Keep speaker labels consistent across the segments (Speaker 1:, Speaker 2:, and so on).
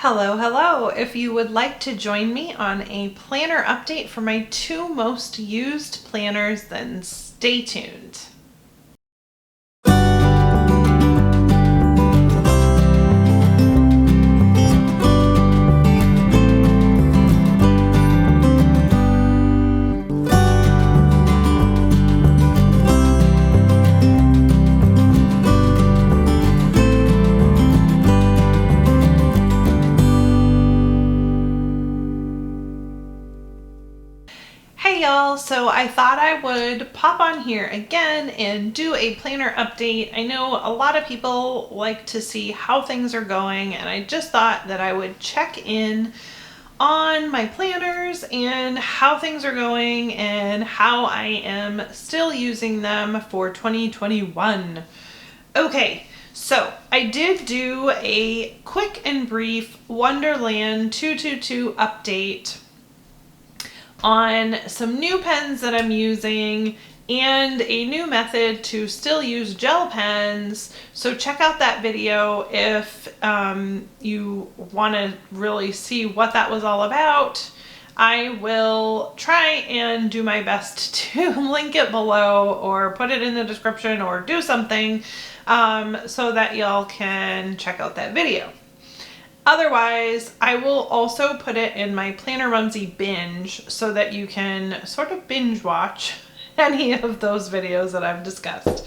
Speaker 1: Hello, hello. If you would like to join me on a planner update for my two most used planners, then stay tuned. Hey y'all, so I thought I would pop on here again and do a planner update. I know a lot of people like to see how things are going, and I just thought that I would check in on my planners and how things are going and how I am still using them for 2021. Okay, so I did do a quick and brief Wonderland 222 update on some new pens that I'm using and a new method to still use gel pens. So check out that video if you want to really see what that was all about. I will try and do my best to link it below or put it in the description or do something so that y'all can check out that video. Otherwise, I will also put it in my Planner Mumsy binge so that you can sort of binge watch any of those videos that I've discussed.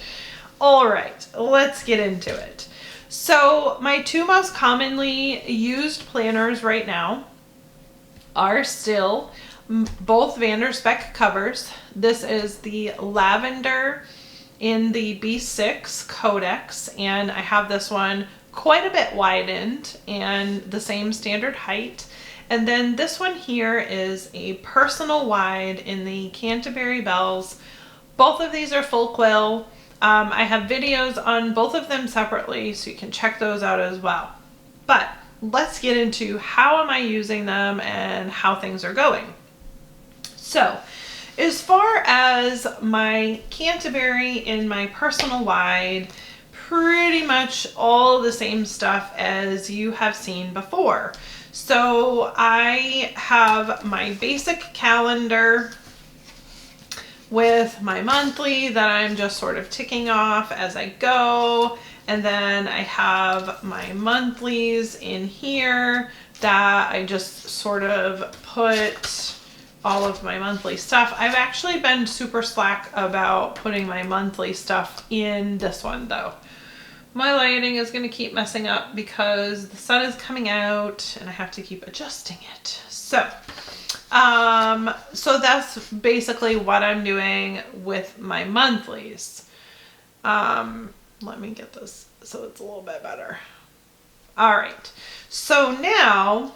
Speaker 1: All right, let's get into it. So my two most commonly used planners right now are still both Spek covers. This is the lavender in the B6 Codex, and I have this one quite a bit widened and the same standard height. And then this one here is a personal wide in the Canterbury Bells. Both of these are full quill. I have videos on both of them separately, so you can check those out as well. But let's get into how am I using them and how things are going. So as far as my Canterbury in my personal wide, pretty much all the same stuff as you have seen before. So I have my basic calendar with my monthly that I'm just sort of ticking off as I go. And then I have my monthlies in here that I just sort of put all of my monthly stuff. I've actually been super slack about putting my monthly stuff in this one though. My lighting is going to keep messing up because the sun is coming out and I have to keep adjusting it. So that's basically what I'm doing with my monthlies. Let me get this so it's a little bit better. All right. So now,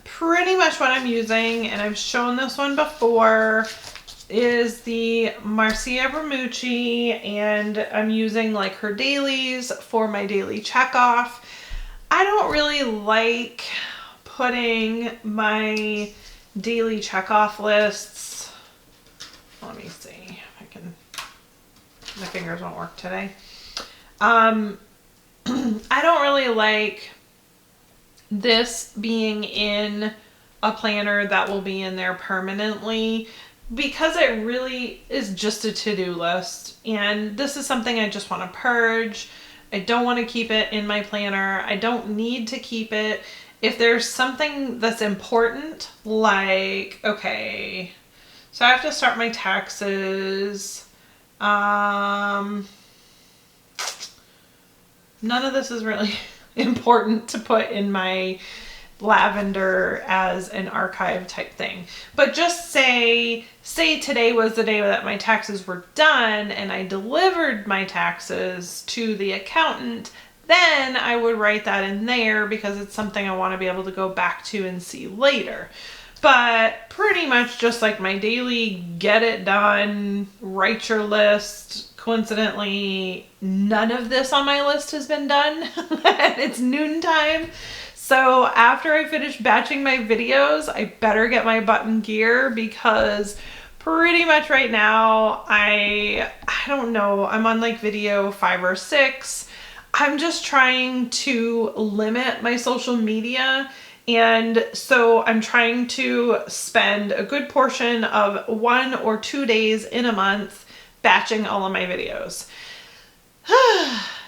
Speaker 1: pretty much what I'm using, and I've shown this one before, is the Marcia Ramucci, and I'm using like her dailies for my daily checkoff. I don't really like putting my daily checkoff lists. Let me see if I can, my fingers won't work today. I don't really like this being in a planner that will be in there permanently, because it really is just a to-do list, and this is something I just want to purge. I don't want to keep it in my planner. I don't need to keep it. If there's something that's important, like, okay, so I have to start my taxes. None of this is really important to put in my lavender as an archive type thing, but just say today was the day that my taxes were done and I delivered my taxes to the accountant, then I would write that in there because it's something I want to be able to go back to and see later. But pretty much just like my daily get it done, write your list. Coincidentally, none of this on my list has been done. It's noontime. So after I finish batching my videos, I better get my button gear, because pretty much right now, I don't know, I'm on like video 5 or 6. I'm just trying to limit my social media. And so I'm trying to spend a good portion of 1 or 2 days in a month batching all of my videos.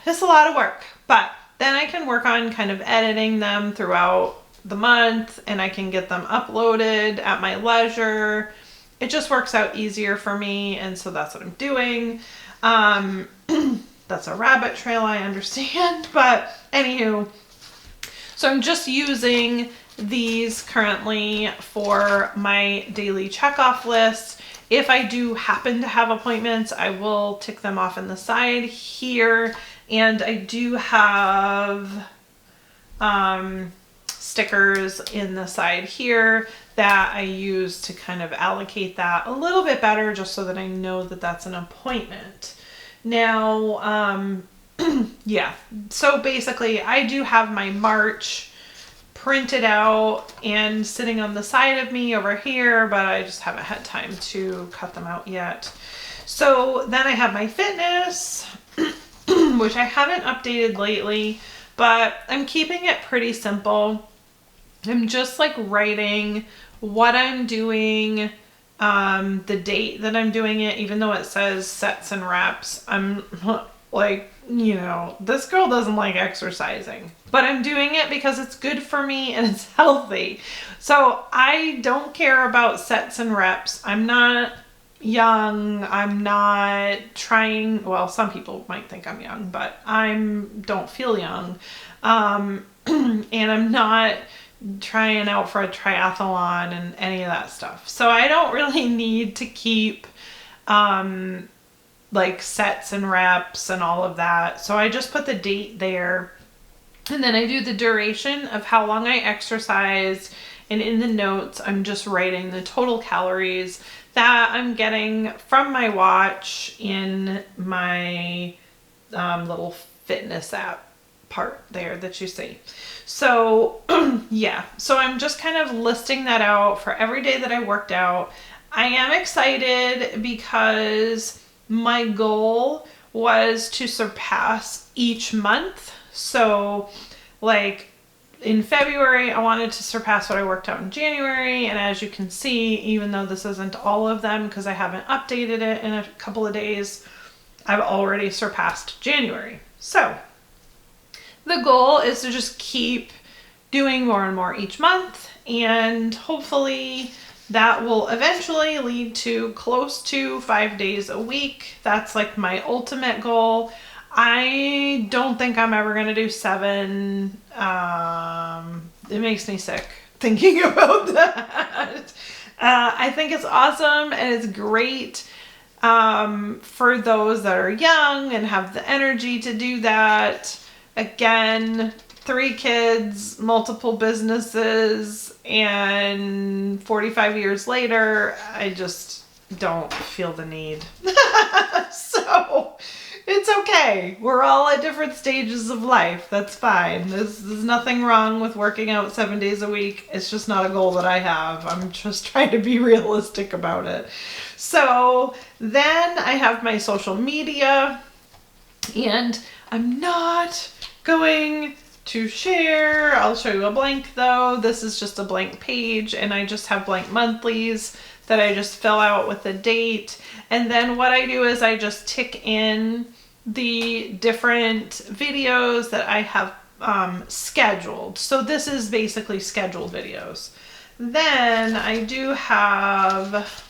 Speaker 1: It's a lot of work, but then I can work on kind of editing them throughout the month, and I can get them uploaded at my leisure. It just works out easier for me, and so that's what I'm doing. That's a rabbit trail, I understand, but anywho, so I'm just using these currently for my daily checkoff list. If I do happen to have appointments, I will tick them off in the side here. And I do have stickers in the side here that I use to kind of allocate that a little bit better, just so that I know that that's an appointment. Now, yeah, so basically I do have my March printed out and sitting on the side of me over here, but I just haven't had time to cut them out yet. So then I have my fitness, which I haven't updated lately, but I'm keeping it pretty simple. I'm just like writing what I'm doing, the date that I'm doing it, even though it says sets and reps. I'm like, you know, this girl doesn't like exercising, but I'm doing it because it's good for me and it's healthy. So I don't care about sets and reps. I'm not young. I'm not trying, well, some people might think I'm young, but don't feel young. And I'm not trying out for a triathlon and any of that stuff. So I don't really need to keep like sets and reps and all of that. So I just put the date there, and then I do the duration of how long I exercise, and in the notes I'm just writing the total calories that I'm getting from my watch in my little fitness app part there that you see. So yeah, so I'm just kind of listing that out for every day that I worked out. I am excited because my goal was to surpass each month. So like in February, I wanted to surpass what I worked out in January. And as you can see, even though this isn't all of them because I haven't updated it in a couple of days, I've already surpassed January. So the goal is to just keep doing more and more each month, and hopefully that will eventually lead to close to 5 days a week. That's like my ultimate goal. I don't think I'm ever going to do 7. It makes me sick thinking about that. I think it's awesome and it's great for those that are young and have the energy to do that. Again, 3 kids, multiple businesses, and 45 years later, I just don't feel the need. So it's okay. We're all at different stages of life. That's fine. There's nothing wrong with working out 7 days a week. It's just not a goal that I have. I'm just trying to be realistic about it. So then I have my social media, and I'm not going to share. I'll show you a blank though. This is just a blank page, and I just have blank monthlies that I just fill out with the date. And then what I do is I just tick in the different videos that I have scheduled. So this is basically scheduled videos. Then I do have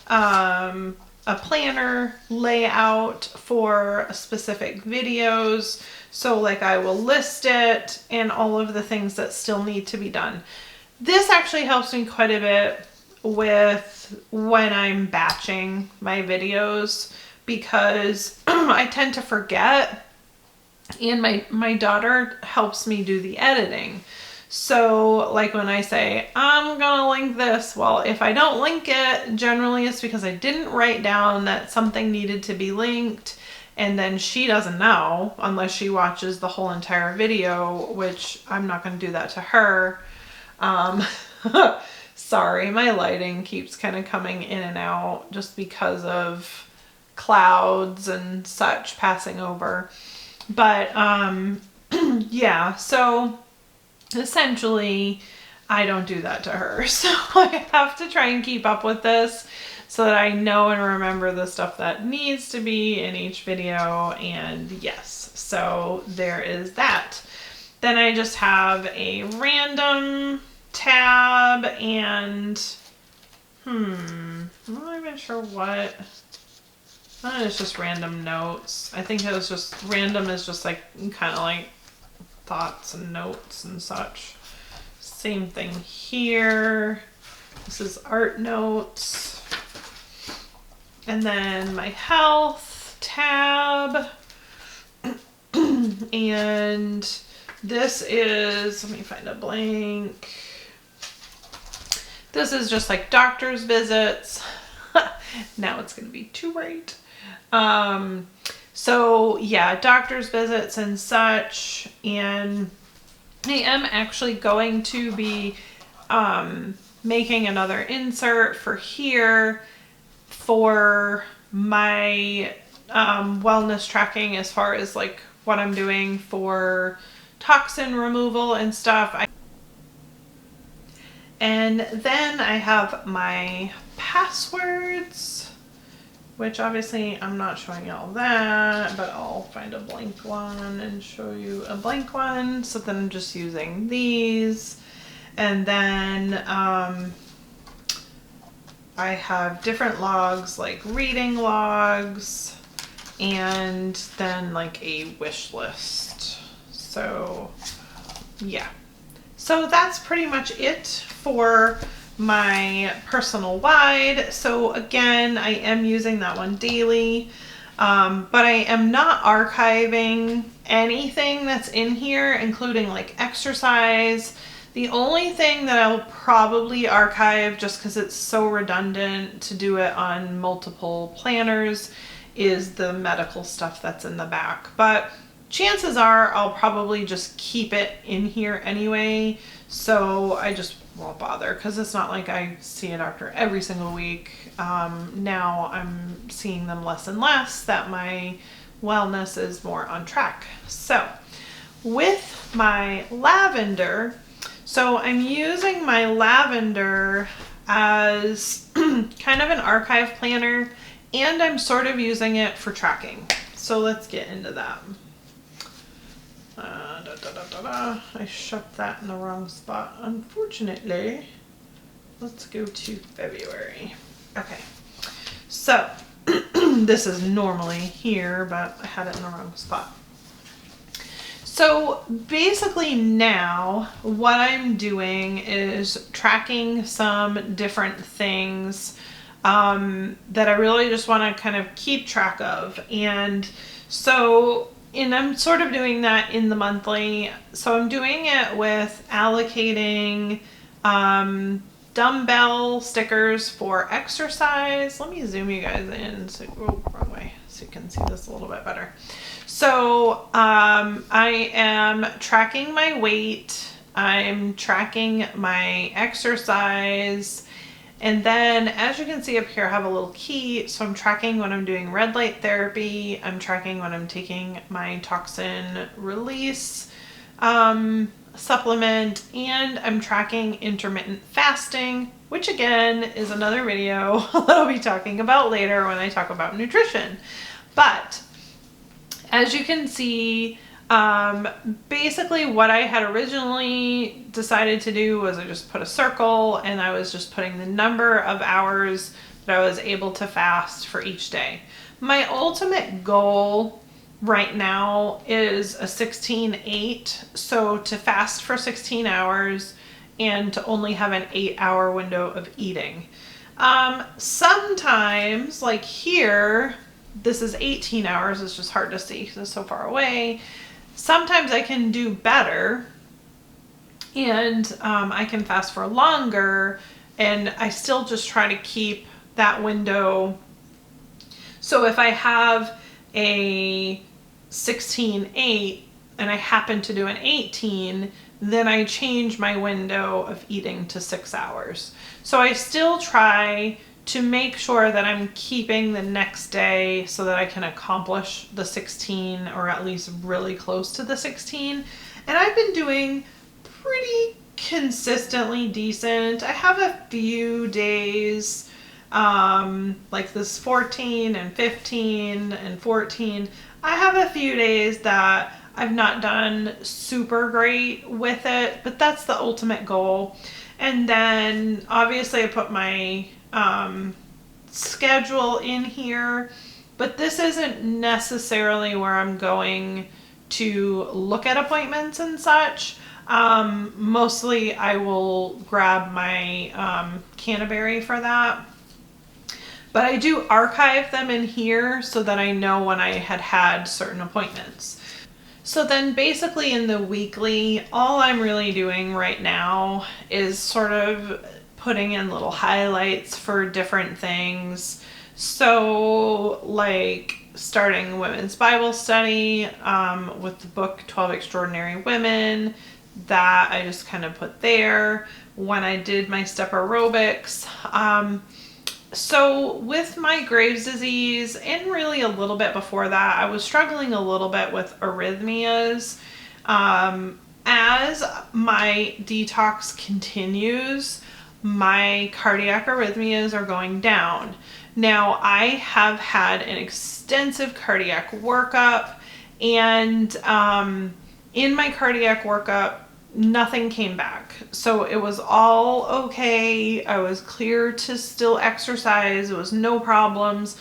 Speaker 1: a planner layout for specific videos. So like I will list it and all of the things that still need to be done. This actually helps me quite a bit with when I'm batching my videos, because I tend to forget, and my daughter helps me do the editing. So like when I say, I'm gonna link this, well, if I don't link it, generally it's because I didn't write down that something needed to be linked, and then she doesn't know unless she watches the whole entire video, which I'm not gonna do that to her. Sorry, my lighting keeps kind of coming in and out just because of clouds and such passing over. But yeah, so essentially I don't do that to her. So I have to try and keep up with this so that I know and remember the stuff that needs to be in each video. And yes, so there is that. Then I just have a random tab and I'm not even sure what. It's just random notes. I think it was just random is just like kind of like thoughts and notes and such. Same thing here. This is art notes. And then my health tab. And this is, let me find a blank. This is just like doctor's visits. Now it's going to be too bright. So yeah, doctor's visits and such. And I am actually going to be making another insert for here for my wellness tracking as far as like what I'm doing for toxin removal and stuff. And then I have my passwords, which obviously I'm not showing you all that, but I'll find a blank one and show you a blank one. So then I'm just using these. And then I have different logs, like reading logs, and then like a wish list. So yeah. So that's pretty much it for my personal wide. So again, I am using that one daily, but I am not archiving anything that's in here, including like exercise. The only thing that I'll probably archive, just because it's so redundant to do it on multiple planners, is the medical stuff that's in the back. But chances are I'll probably just keep it in here anyway, so I just won't bother, because it's not like I see a doctor every single week. Now I'm seeing them less and less, that my wellness is more on track. So with my lavender, so I'm using my lavender as kind of an archive planner, and I'm sort of using it for tracking. So let's get into that. I shoved that in the wrong spot, unfortunately. Let's go to February. Okay, so this is normally here, but I had it in the wrong spot. So basically now what I'm doing is tracking some different things that I really just want to kind of keep track of. And so I'm sort of doing that in the monthly. So I'm doing it with allocating dumbbell stickers for exercise. Let me zoom you guys in. So, oh, wrong way, so you can see this a little bit better. So I am tracking my weight. I'm tracking my exercise. And then as you can see up here, I have a little key. So I'm tracking when I'm doing red light therapy. I'm tracking when I'm taking my toxin release supplement, and I'm tracking intermittent fasting, which again is another video that I'll be talking about later when I talk about nutrition. But as you can see, basically what I had originally decided to do was I just put a circle, and I was just putting the number of hours that I was able to fast for each day. My ultimate goal right now is a 16-8, so to fast for 16 hours and to only have an 8-hour window of eating. Sometimes, like here, this is 18 hours, it's just hard to see because it's so far away. Sometimes I can do better, and I can fast for longer, and I still just try to keep that window. So if I have a 16-8 and I happen to do an 18, then I change my window of eating to 6 hours. So I still try to make sure that I'm keeping the next day so that I can accomplish the 16, or at least really close to the 16. And I've been doing pretty consistently decent. I have a few days like this 14 and 15 and 14. I have a few days that I've not done super great with it, but that's the ultimate goal. And then obviously I put my schedule in here, but this isn't necessarily where I'm going to look at appointments and such. Mostly I will grab my Canterbury for that. But I do archive them in here so that I know when I had certain appointments. So then basically in the weekly, all I'm really doing right now is sort of putting in little highlights for different things. So like starting women's Bible study with the book 12 Extraordinary Women, that I just kind of put there. When I did my step aerobics, so with my Graves' disease, and really a little bit before that, I was struggling a little bit with arrhythmias. As my detox continues, my cardiac arrhythmias are going down. Now, I have had an extensive cardiac workup, and in my cardiac workup, nothing came back. So it was all okay. I was clear to still exercise. It was no problems.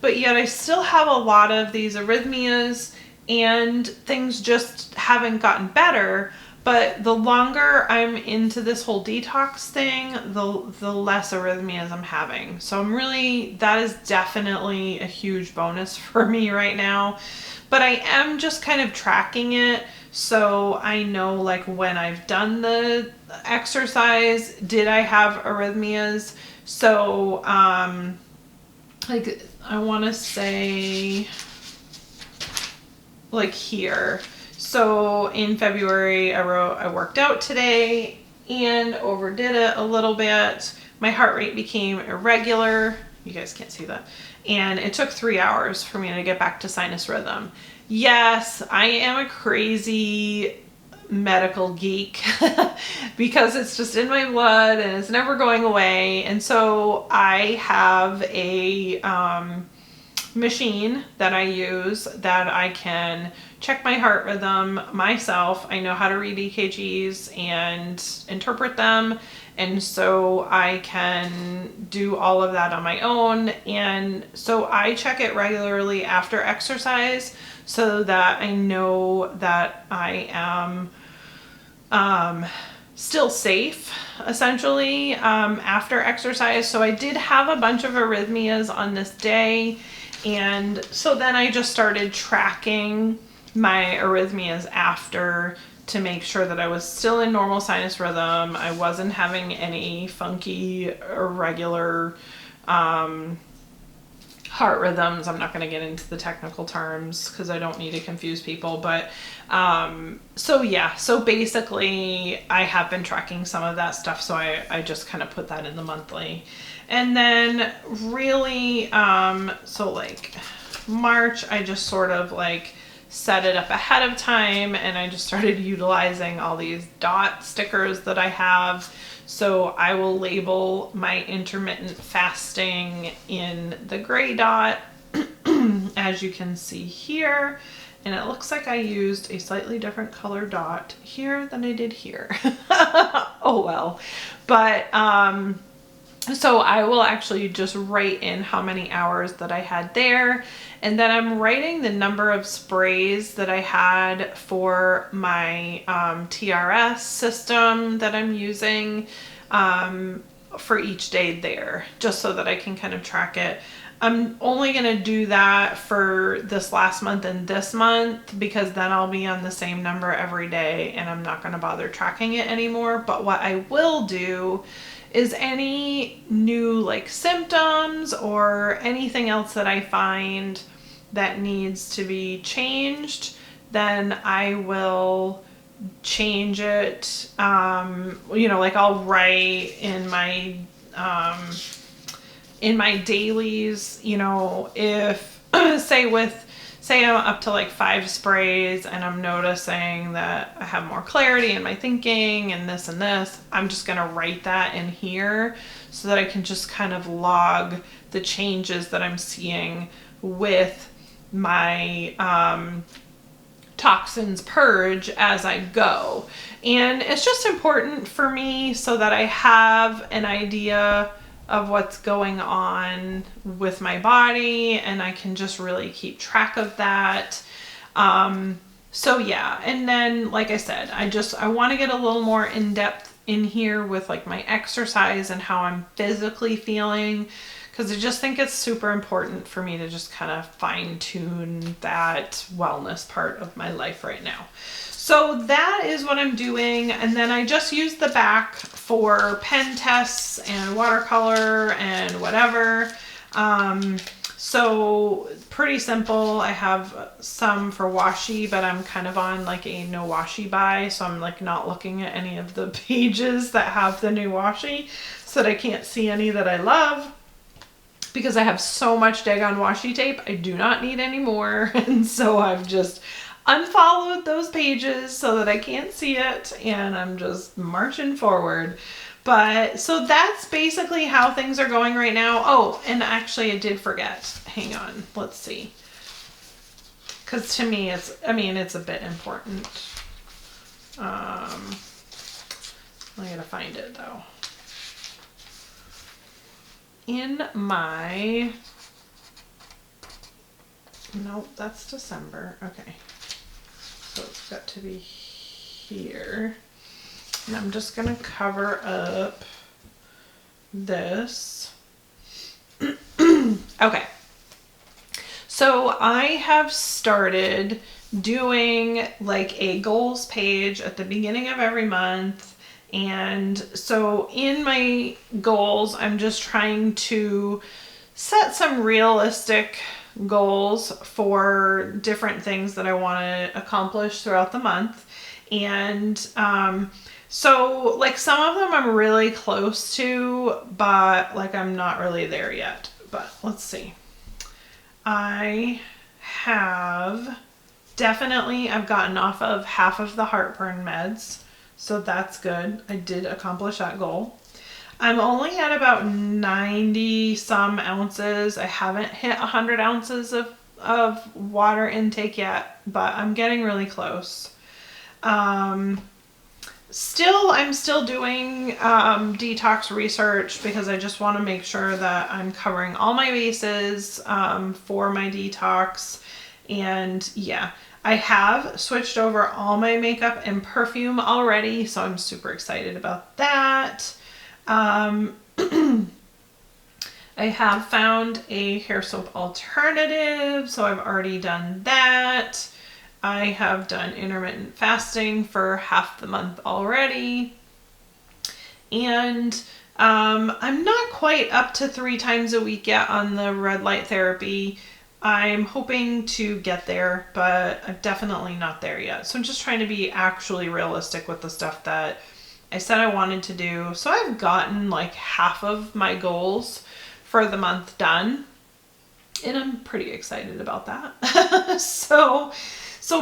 Speaker 1: But yet I still have a lot of these arrhythmias, and things just haven't gotten better. But the longer I'm into this whole detox thing, the less arrhythmias I'm having. So I'm really, that is definitely a huge bonus for me right now. But I am just kind of tracking it. So I know like when I've done the exercise, did I have arrhythmias? So like I want to say like here. So in February, I worked out today and overdid it a little bit. My heart rate became irregular. You guys can't see that. And it took 3 hours for me to get back to sinus rhythm. Yes, I am a crazy medical geek because it's just in my blood and it's never going away. And so I have a machine that I use that I can check my heart rhythm myself. I know how to read EKGs and interpret them. And so I can do all of that on my own. And so I check it regularly after exercise so that I know that I am still safe, essentially, after exercise. So I did have a bunch of arrhythmias on this day. And so then I just started tracking my arrhythmias after to make sure that I was still in normal sinus rhythm. I wasn't having any funky, irregular heart rhythms. I'm not going to get into the technical terms because I don't need to confuse people. But so yeah, so basically I have been tracking some of that stuff. So I just kind of put that in the monthly. And then really, so like March, I just sort of like set it up ahead of time, and I just started utilizing all these dot stickers that I have. So I will label my intermittent fasting in the gray dot, as you can see here. And it looks like I used a slightly different color dot here than I did here. Oh well. But so I will actually just write in how many hours that I had there. And then I'm writing the number of sprays that I had for my TRS system that I'm using for each day there, just so that I can kind of track it. I'm only going to do that for this last month and this month, because then I'll be on the same number every day and I'm not going to bother tracking it anymore. But what I will do is any new like symptoms or anything else that I find that needs to be changed, then I will change it. You know, like I'll write in my in my dailies, you know, if say I'm up to like 5 sprays and I'm noticing that I have more clarity in my thinking and this, I'm just going to write that in here so that I can just kind of log the changes that I'm seeing with my toxins purge as I go. And it's just important for me so that I have an idea of what's going on with my body and I can just really keep track of that. So yeah, and then like I said, I want to get a little more in depth in here with like my exercise and how I'm physically feeling, because I just think it's super important for me to just kind of fine tune that wellness part of my life right now. So that is what I'm doing. And then I just use the back for pen tests and watercolor and whatever. So pretty simple. I have some for washi, but I'm kind of on like a no washi buy. So I'm like not looking at any of the pages that have the new washi so that I can't see any that I love. Because I have so much daggone washi tape, I do not need any more. And so I've just unfollowed those pages so that I can't see it, and I'm just marching forward. But so that's basically how things are going right now. Oh, and actually I did forget. Hang on, let's see. Because to me it's a bit important. I gotta find it though. In my, nope, that's December. Okay. So it's got to be here. And I'm just going to cover up this. Okay. So I have started doing like a goals page at the beginning of every month. And so in my goals, I'm just trying to set some realistic goals for different things that I want to accomplish throughout the month. And so like some of them I'm really close to, but like I'm not really there yet. But let's see. I've gotten off of half of the heartburn meds. So that's good. I did accomplish that goal. I'm only at about 90 some ounces. I haven't hit 100 ounces of water intake yet, but I'm getting really close. I'm still doing detox research because I just want to make sure that I'm covering all my bases for my detox. And yeah, I have switched over all my makeup and perfume already, so I'm super excited about that. I have found a hair soap alternative, so I've already done that. I have done intermittent fasting for half the month already. And I'm not quite up to 3 times a week yet on the red light therapy. I'm hoping to get there, but I'm definitely not there yet. So I'm just trying to be actually realistic with the stuff that I said I wanted to do. So I've gotten like half of my goals for the month done, and I'm pretty excited about that. So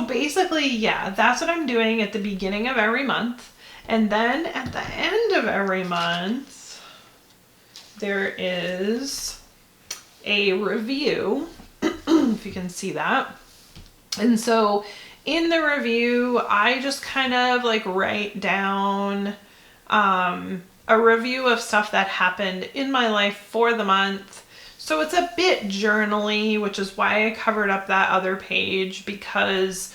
Speaker 1: basically, yeah, that's what I'm doing at the beginning of every month. And then at the end of every month, there is a review. If you can see that. And so in the review, I just kind of like write down a review of stuff that happened in my life for the month. So it's a bit journaly, which is why I covered up that other page, because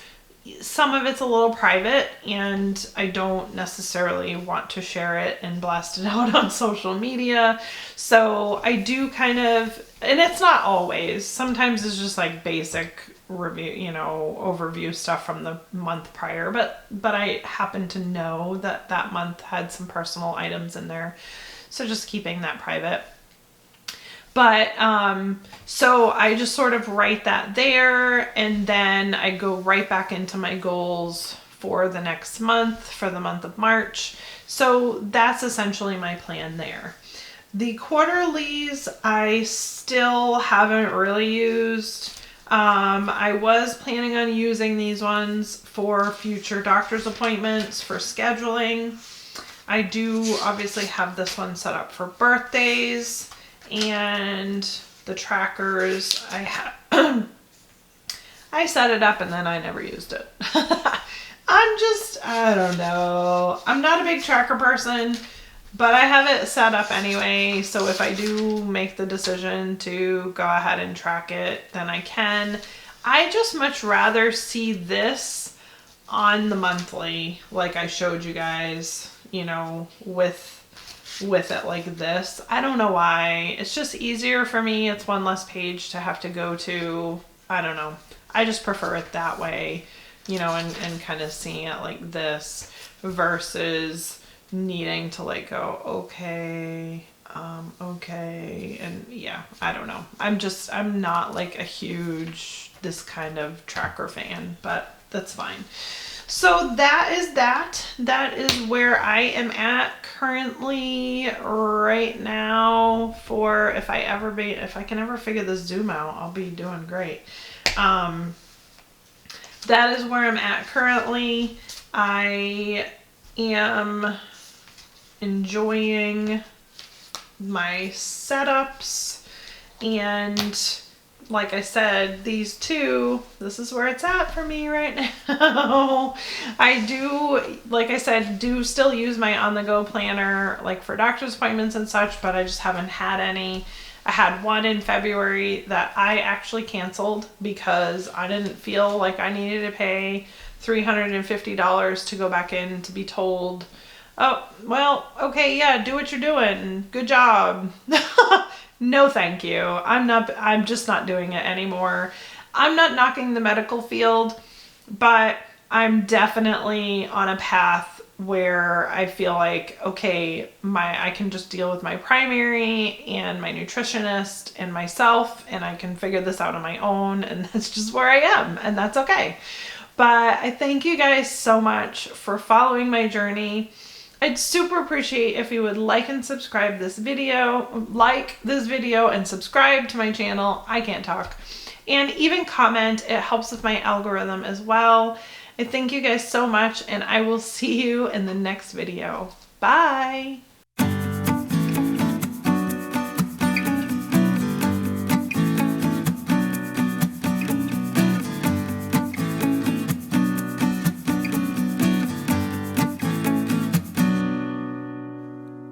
Speaker 1: some of it's a little private and I don't necessarily want to share it and blast it out on social media. So I do kind of, and it's not always, sometimes it's just like basic review, you know, overview stuff from the month prior, but I happen to know that that month had some personal items in there. So just keeping that private. But, so I just sort of write that there, and then I go right back into my goals for the next month, for the month of March. So that's essentially my plan there. The quarterlies I still haven't really used. I was planning on using these ones for future doctor's appointments, for scheduling. I do obviously have this one set up for birthdays, and the trackers I have. I set it up and then I never used it. I don't know. I'm not a big tracker person, but I have it set up anyway. So if I do make the decision to go ahead and track it, then I can. I just much rather see this on the monthly, like I showed you guys, you know, with it like this. I don't know why. It's just easier for me. It's one less page to have to go to. I don't know. I just prefer it that way, you know, and kind of seeing it like this versus needing to like go, okay, okay. And yeah, I don't know. I'm not like a huge, this kind of tracker fan, but that's fine. So that is that. That is where I am at currently right now for if I can ever figure this Zoom out, I'll be doing great. That is where I'm at currently. I am enjoying my setups, and like I said, these two, this is where it's at for me right now. I do, like I said, do still use my on-the-go planner like for doctor's appointments and such, but I just haven't had any. I had one in February that I actually canceled because I didn't feel like I needed to pay $350 to go back in to be told, oh, well, okay, yeah, do what you're doing. Good job. No, thank you. I'm just not doing it anymore. I'm not knocking the medical field, but I'm definitely on a path where I feel like, okay, I can just deal with my primary and my nutritionist and myself, and I can figure this out on my own, and that's just where I am, and that's okay. But I thank you guys so much for following my journey. I'd super appreciate if you would like and subscribe this video, like this video and subscribe to my channel. I can't talk. And even comment. It helps with my algorithm as well. I thank you guys so much, and I will see you in the next video. Bye.